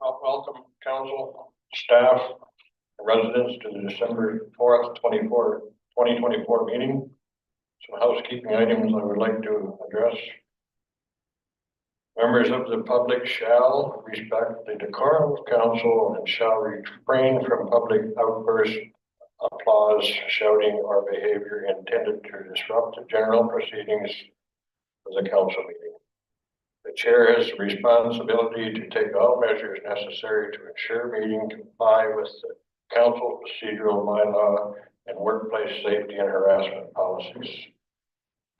Welcome council, staff, and residents to the December 4th, 2024 meeting. Some housekeeping items I would like to address. Members of the public shall respect the decorum of council and shall refrain from public outbursts, applause, shouting, or behavior intended to disrupt the general proceedings of the council meeting. The chair has the responsibility to take all measures necessary to ensure meeting comply with the council procedural bylaw and workplace safety and harassment policies.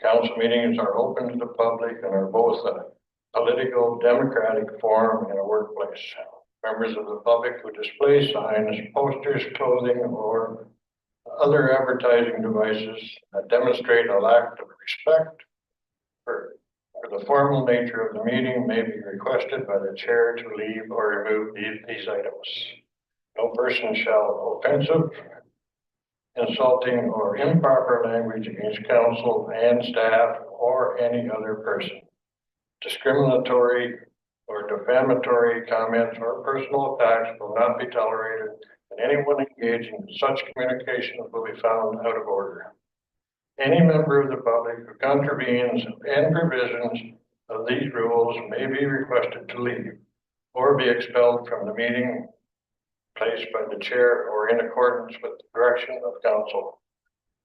Council meetings are open to the public and are both a political democratic forum and a workplace. Members of the public who display signs, posters, clothing, or other advertising devices that demonstrate a lack of respect for the formal nature of the meeting may be requested by the chair to leave or remove these items. No person shall offensive, insulting, or improper language against council and staff or any other person. Discriminatory or defamatory comments or personal attacks will not be tolerated, and anyone engaging in such communications will be found out of order. Any member of the public who contravenes any provisions of these rules may be requested to leave or be expelled from the meeting place by the chair or in accordance with the direction of council.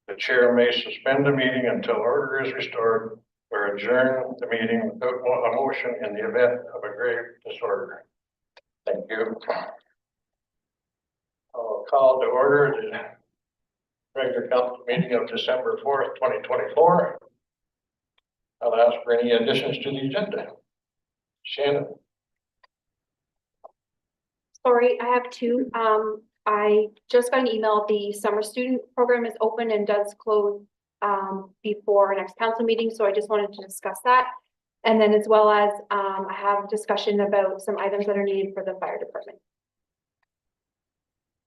The chair may suspend the meeting until order is restored or adjourn the meeting without a motion in the event of a grave disorder. Thank you. I'll call to order the regular council meeting of December 4th, 2024. I'll ask for any additions to the agenda. Shannon. Sorry, I have two. I just got an email. The summer student program is open and does close before our next council meeting. So I just wanted to discuss that. And then as well as I have discussion about some items that are needed for the fire department.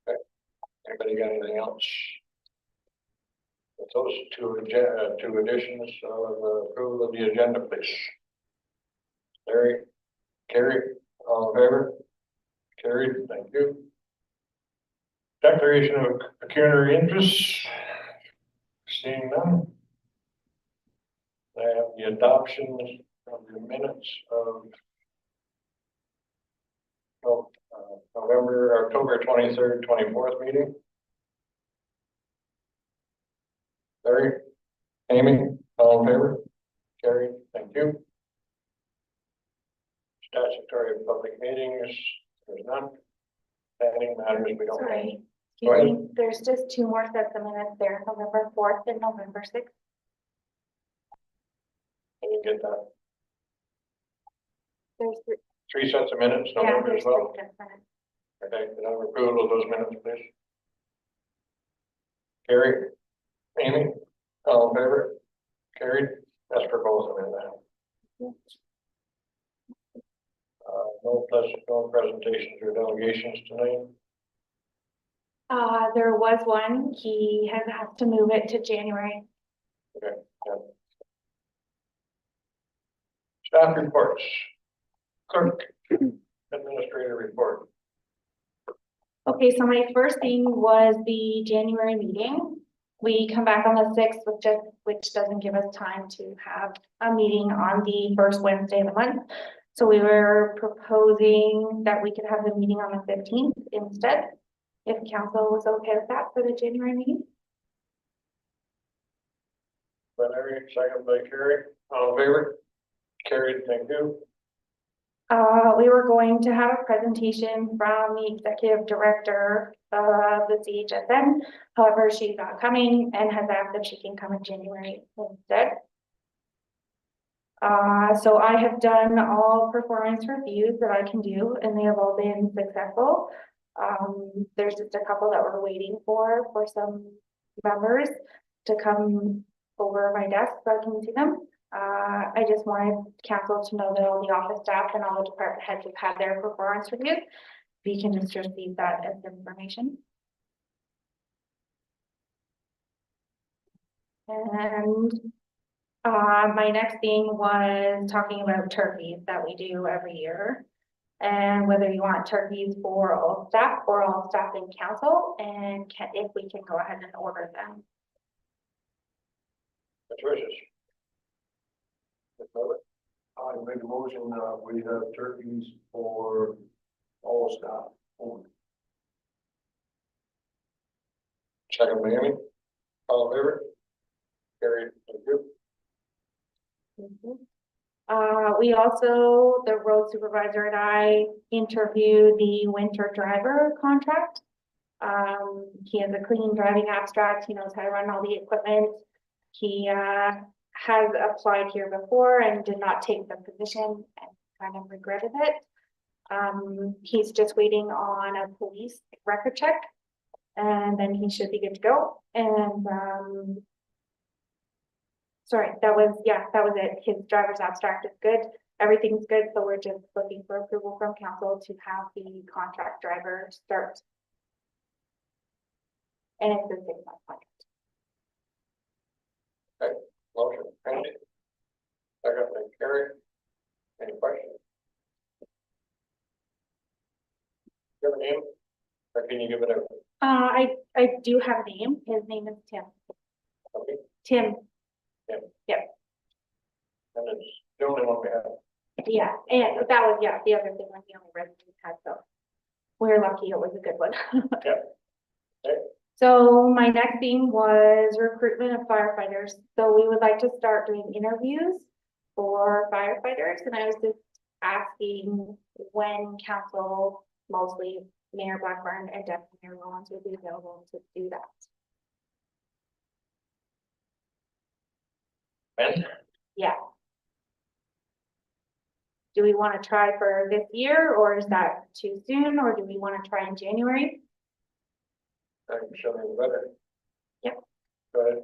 Okay. Anybody got anything else? With those two additions of approval of the agenda, please. Larry, Carrie, all in favor? Carried, thank you. Declaration of pecuniary interest. Seeing none. I have the adoption of the minutes of October 23rd, 24th meeting. Larry, Amy, all in favor? Carried, thank you. Statutory public meetings, there's none. Pending matters, we don't. Sorry, excuse me, there's just two more sets of minutes there, November 4th and November 6th. Can you get that? There's Three sets of minutes, yeah, November there's as well? 3 sets of minutes. Okay, can I have approval of those minutes, please? Carrie, Amy, all in favor? Carried, that's for both of them now. No presentations or delegations tonight. There was one, he has had to move it to January. Okay, yeah. Staff reports. Clerk, administrator report. Okay, so my first thing was the January meeting. We come back on the 6th, which doesn't give us time to have a meeting on the first Wednesday of the month. So we were proposing that we could have the meeting on the 15th instead, if council was okay with that for the January meeting. Larry, second by Carrie, all in favor? Carried, thank you. We were going to have a presentation from the executive director of the CHSN. However, she's not coming and has asked if she can come in January instead. So I have done all performance reviews that I can do, and they have all been successful. There's just a couple that we're waiting for some members to come over my desk so I can see them. I just wanted council to know that all the office staff and all the department heads have had their performance reviews. We can just receive that as information. And my next thing was talking about turkeys that we do every year. And whether you want turkeys for all staff or all staff in council, and if we can go ahead and order them. That's wishes. I make a motion, we have turkeys for all staff only. Second, by Amy. All in favor? Carried, thank you. We also, the road supervisor and I interviewed the winter driver contract. He has a clean driving abstract, he knows how to run all the equipment. He, has applied here before and did not take the position and kind of regretted it. He's just waiting on a police record check and then he should be good to go. And, sorry, that was it. His driver's abstract is good. Everything's good, so we're just looking for approval from council to have the contract driver start. And it's a 6-month contract. Motion, Randy. Second, by Carrie. Any questions? Give a name, or can you give it out? I do have a name. His name is Tim. Okay, Tim, and it's the only one we have. yeah, and that was, yeah, the other thing, like the only resident we had, so. We're lucky it was a good one. Yeah. Okay. So my next thing was recruitment of firefighters. So we would like to start doing interviews for firefighters, and I was just asking when council, mostly Mayor Blackburn and Deputy Mayor Rollins, would be available to do that. Ben? Yeah. Do we want to try for this year, or is that too soon, or do we want to try in January? I'm showing the better. Yep. Go ahead.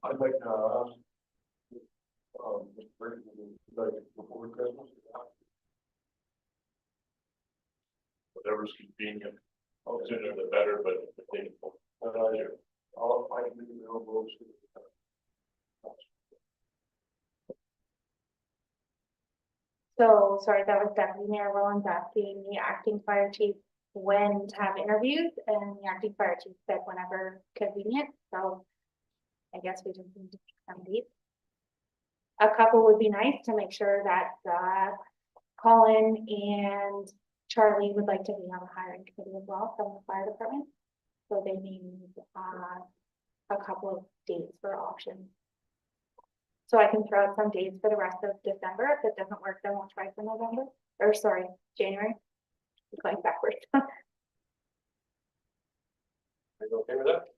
I'd like to ask, Mr. Burton, like before Christmas. Whatever's convenient, sooner the better, but if they, I can be available. So, sorry, that was Deputy Mayor Rollins asking the acting fire chief when to have interviews, and the acting fire chief said whenever convenient, so I guess we just need to pick some dates. A couple would be nice to make sure that, Colin and Charlie would like to be on the hiring committee as well from the fire department. So they need, a couple of dates for options. So I can throw out some dates for the rest of December. If it doesn't work, then we'll try for November, or sorry, January. I'm going backwards. Are you okay with that?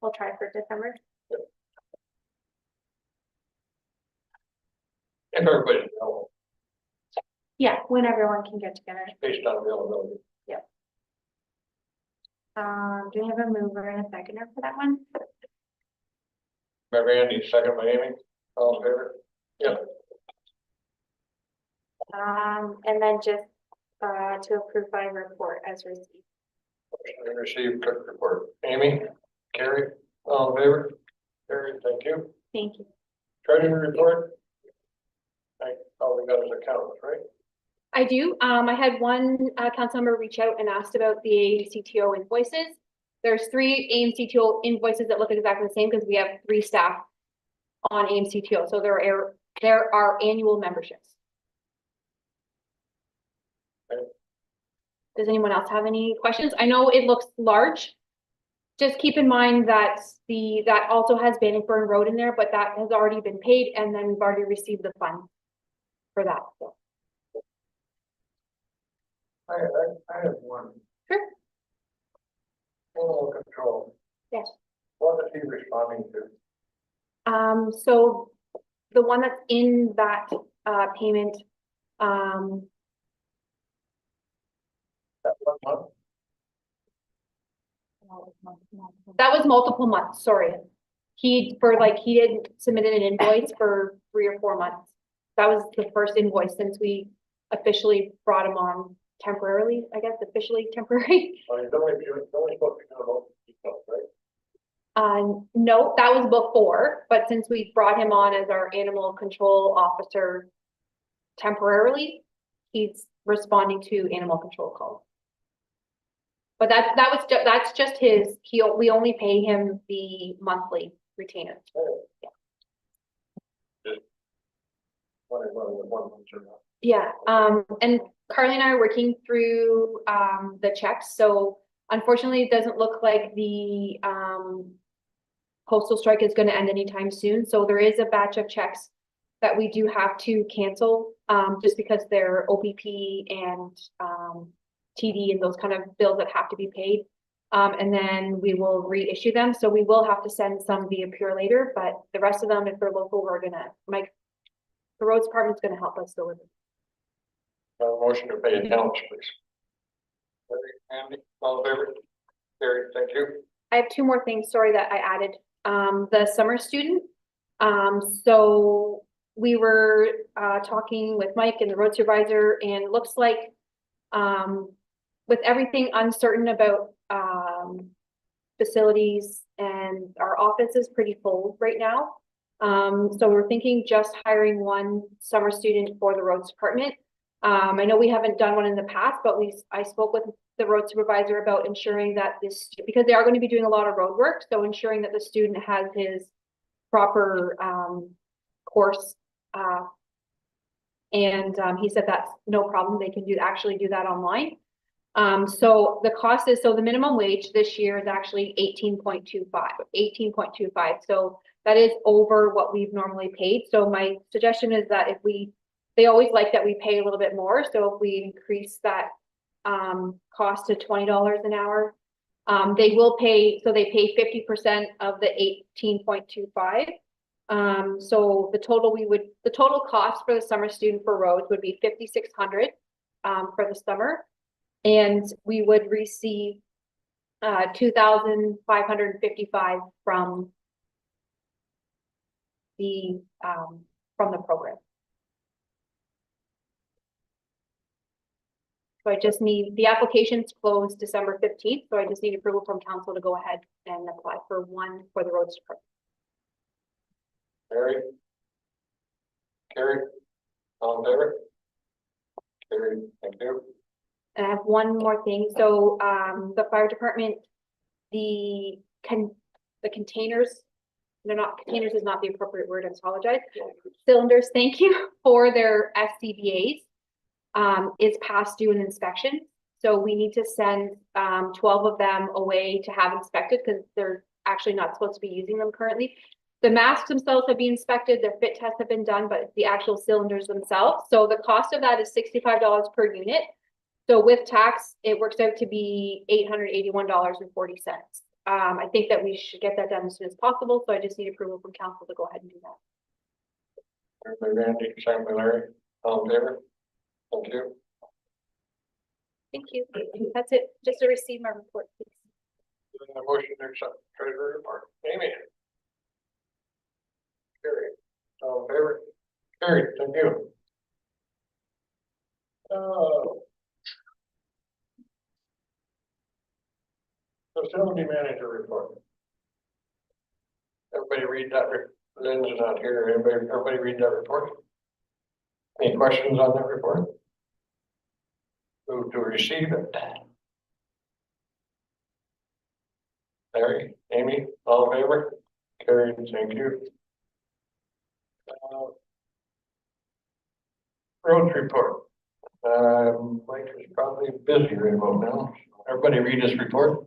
We'll try for December. If everybody's available, Yeah, when everyone can get together. based on availability. Do we have a mover and a seconder for that one? By Randy, second by Amy. All in favor? Yeah. And then just, to approve by report as received. We received clerk report. Amy, Carrie, all in favor? Carrie, thank you. Thank you. Treasury report. All we got is accounts, right? I do. I had one council member reach out and asked about the CTO invoices. There's 3 AIM CTO invoices that look exactly the same because we have 3 staff on AIM CTO. So there are annual memberships. Okay. Does anyone else have any questions? I know it looks large. Just keep in mind that that also has Bannockburn Road in there, but that has already been paid and then we've already received the funds for that. So. I have one. Sure. Animal control. Yes. What is he responding to? So the one that's in that payment, That 1 month? that was multiple months, sorry. He had submitted an invoice for 3 or 4 months. That was the first invoice since we officially brought him on temporarily, I guess, officially temporary. Oh, he's only supposed to be doing about details, right? No, that was before, but since we brought him on as our animal control officer temporarily, he's responding to animal control calls. But that's just his, we only pay him the monthly retainer. Yeah, and Carly and I are working through, the checks, so unfortunately, it doesn't look like the, postal strike is gonna end anytime soon, so there is a batch of checks that we do have to cancel, just because they're OPP and, TD and those kind of bills that have to be paid. And then we will reissue them, so we will have to send some via Pure later, but the rest of them, if they're local, we're gonna, the roads department's gonna help us deliver. Motion to pay accounts, please. Andy, all in favor? Carried, thank you. I have two more things, sorry, that I added. The summer student. So we were talking with Mike and the road supervisor, and it looks like with everything uncertain about facilities, and our office is pretty full right now. So we're thinking just hiring one summer student for the roads department. I know we haven't done one in the past, but I spoke with the road supervisor about ensuring that this, because they are going to be doing a lot of road work, so ensuring that the student has his proper course. And he said that's no problem. They can actually do that online. So the cost is, so the minimum wage this year is actually 18.25. So that is over what we've normally paid. So my suggestion is that if they always like that we pay a little bit more. So if we increase that cost to $20 an hour, they will pay, so they pay 50% of the 18.25. So the total cost for the summer student for roads would be $5,600 for the summer. And we would receive $2,555 from the program. So I just need, the application's closed December 15th, so I just need approval from council to go ahead and apply for one for the roads department. Carried, all in favor? Carried, thank you. And I have one more thing. So the fire department, the containers, they're not, containers is not the appropriate word, I apologize. Cylinders, thank you, for their SCBA's is past due an inspection. So we need to send 12 of them away to have inspected, because they're actually not supposed to be using them currently. The masks themselves have been inspected, their fit tests have been done, but the actual cylinders themselves. So the cost of that is $65 per unit. So with tax, it works out to be $881.40. I think that we should get that done as soon as possible. So I just need approval from council to go ahead and do that. Moved by Randy, second by Larry, all in favor? Thank you. Thank you. That's it. Just to receive my report, please. Doing the motion to accept treasury report. Amy. Carried, all in favor? Carried, thank you. Facility manager report. Everybody read that, Lynn's not here, everybody read that report? Any questions on that report? Move to receive it. Larry, Amy, all in favor? Carried, thank you. Roads report. Mike is probably busy right about now. Everybody read this report.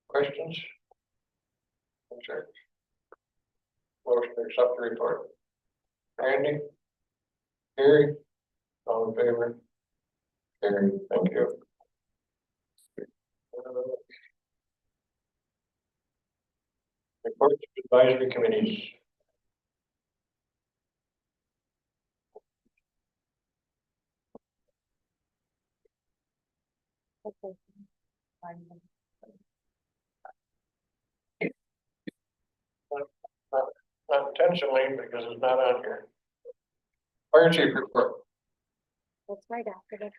Questions? Concerns? Motion to accept the report. Randy? Gary? All in favor? Carried, thank you. Reports of advisory committees. Not intentionally, because it's not on here. Fire chief report. That's right after that.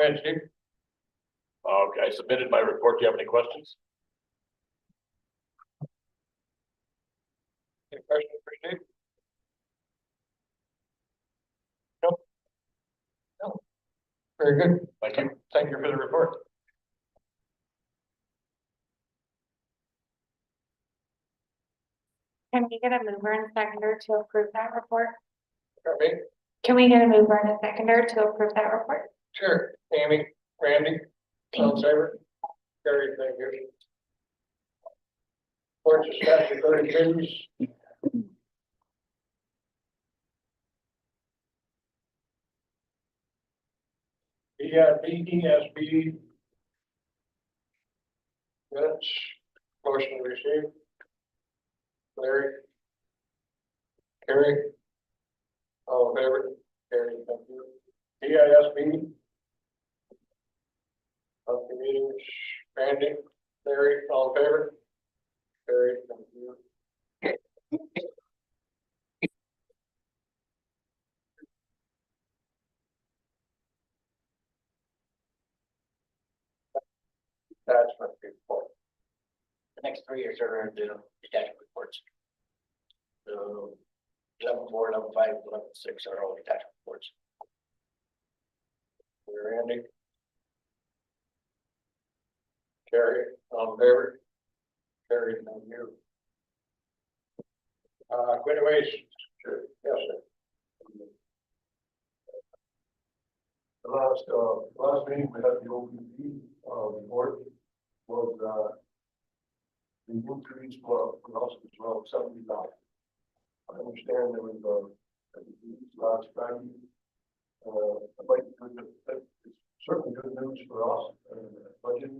ahead, Steve. Okay, I submitted my report. Do you have any questions? Any questions for Steve? No. No. Very good. Thank you. Thank you for the report. Can we get a mover and seconder to approve that report? Okay, Can we get a mover and a seconder to approve that report? sure. Amy, Randy, all in favor? Carrie, thank you. Reports of statutory committees. BESB. Minutes, motion received. Larry. Carrie. All in favor? Carrie, thank you. DISB. Monthly meetings, Randy, Larry, all in favor? Carrie, thank you. That's my report. The next 3 years are the detachment reports. So 11-4, 11-5, 11-6 are all detachment reports. Randy. Carrie, all in favor? Carrie, thank you. Quinn Waste, sure, yes, sir. The last meeting, we had the OPP, report was, the increase for us was around 70,000. I understand there was, last Friday. I'd like to put that it's certainly good news for us, budget.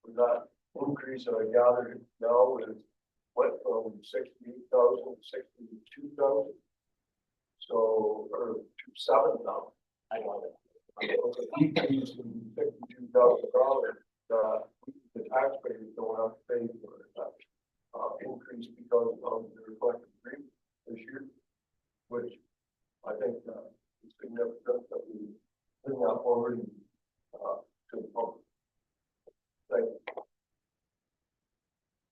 With that increase that I gathered now is went from 68,000 to 62,000. So, or to 7,000. I know that. Decrease in $52,000, the taxpayers don't have to pay for that, increase because of the reflective agreement this year, which I think, is significant that we bring that forward, to the public. Thank you.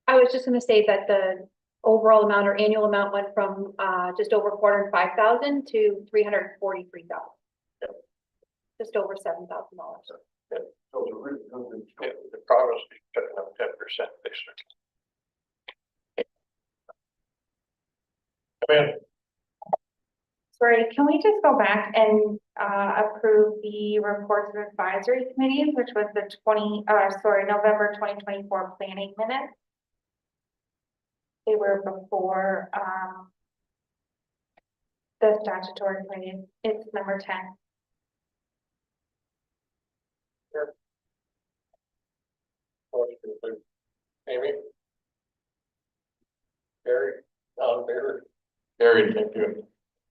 I was just gonna say that the overall amount or annual amount went from, just over 405,000 to 343,000. Just over $7,000. So it's a really good news. Yeah, the province is picking up 10% basically. Come in. Sorry, can we just go back and approve the reports of advisory committees, which was the November 2024 planning minutes? They were before the statutory committee. It's number 10. Motion to approve. Amy? Carrie, all in favor? Carrie, thank you.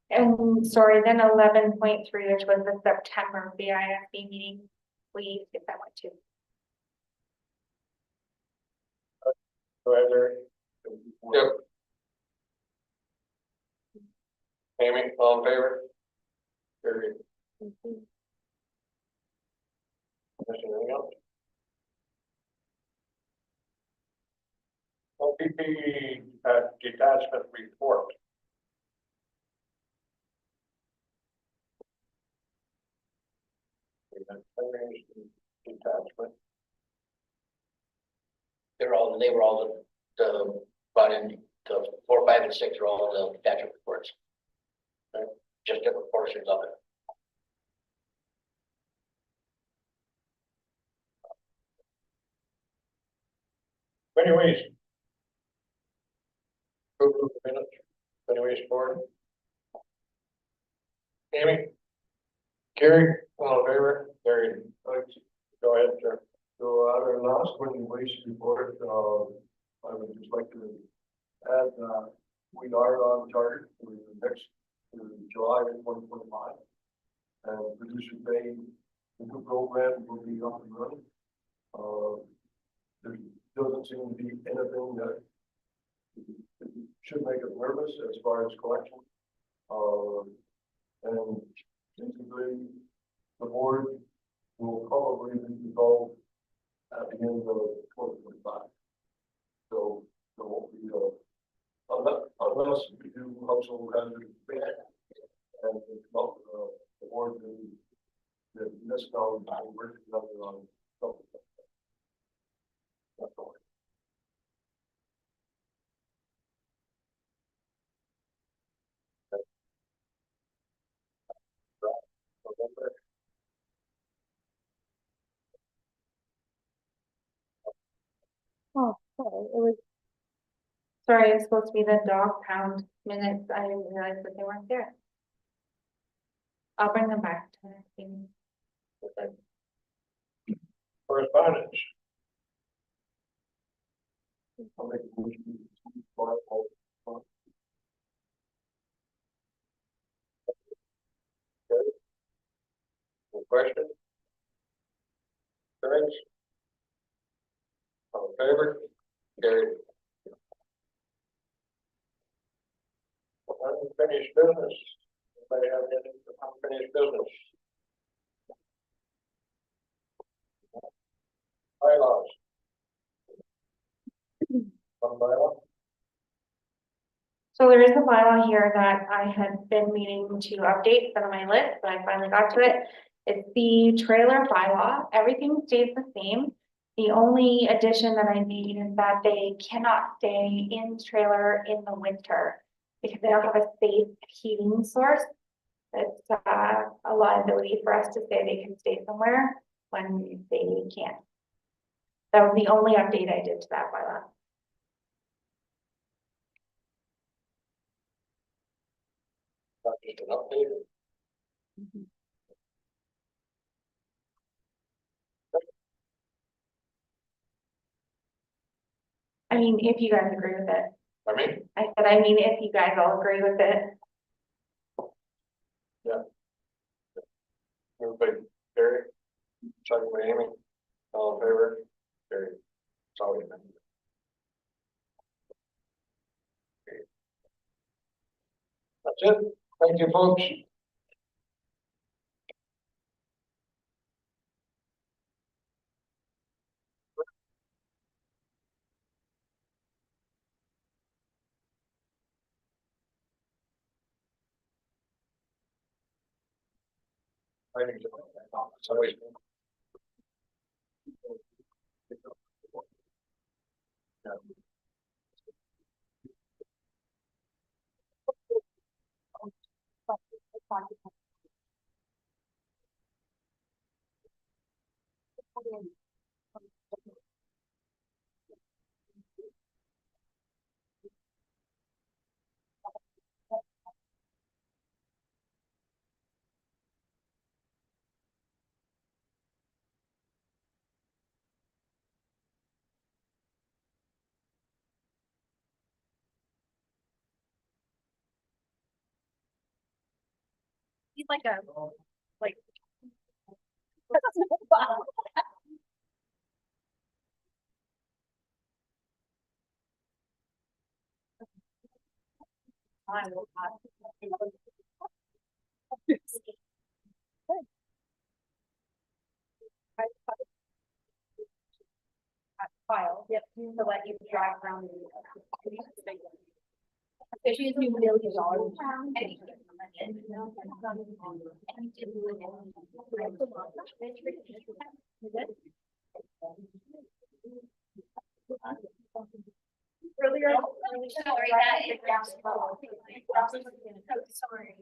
And sorry, then 11.3, which was the September BISB meeting. We skip that one too. Go ahead, Larry. Yep. Amy, all in favor? Carrie, missing anything else? OPP, detachment report. Detachment. They were all the brought in, the 4, 5, and 6 are all the detachment reports. Just different portions of it. Anyways. Approve the minutes, anyways, board. Amy? Carrie, all in favor? Carrie, go ahead, sir. So at our last winning waste report, I would just like to add, we are on target for the next, July of 2025. And producer pay, the new program will be up and running. There doesn't seem to be anything that should make us nervous as far as collection. And basically, the board will probably be resolved at the end of 2025. So, there won't be, unless we do household hazard and the board, the municipality will work together on something. That's all. November. Oh, sorry, it was. Sorry, it was supposed to be the dog pound minutes. I didn't realize that they weren't there. I'll bring them back to the next meeting. Correspondence. I'll make a motion. Any questions? Comments? All in favor? Carried. Unfinished business. Anybody have any unfinished business? Bylaws. One bylaw. So there is a bylaw here that I had been meaning to update, it's been on my list, but I finally got to it. It's the trailer bylaw, everything stays the same. The only addition that I made is that they cannot stay in trailer in the winter because they don't have a safe heating source. It's a liability for us to say they can stay somewhere when they can't. That was the only update I did to that bylaw. Not just an update. I mean, if you guys agree with it. I mean, I said, I mean, if you guys all agree with it. everybody, Gary, second by Amy, all in favor? Carried. Sorry. That's it. Thank you, folks. Sorry. He's like a, like. File, yep, to let you drive around. She's new $1 million. Earlier. Sorry, sorry.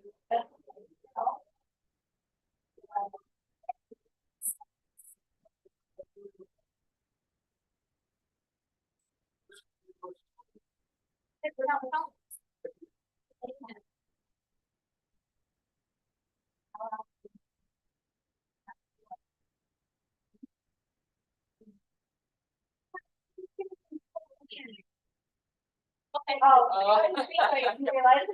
Oh, I didn't realize.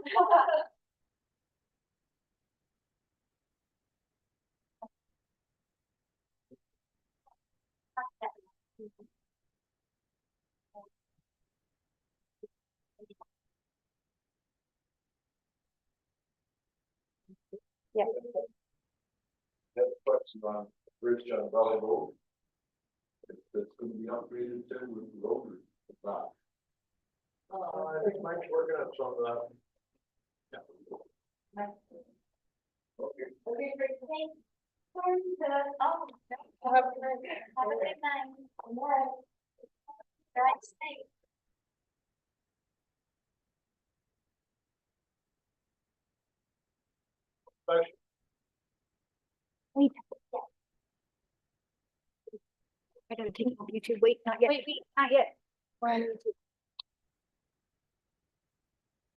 Yeah. That's question on bridge on Valley Road. It's gonna be upgraded to with road, it's not. I think Mike's working on some of that. Okay. Okay, great, thanks. Sorry to, have a good night. All right. Drive safe. Wait. I gotta take it off YouTube. Wait, not yet. Wait, not yet. We're on YouTube.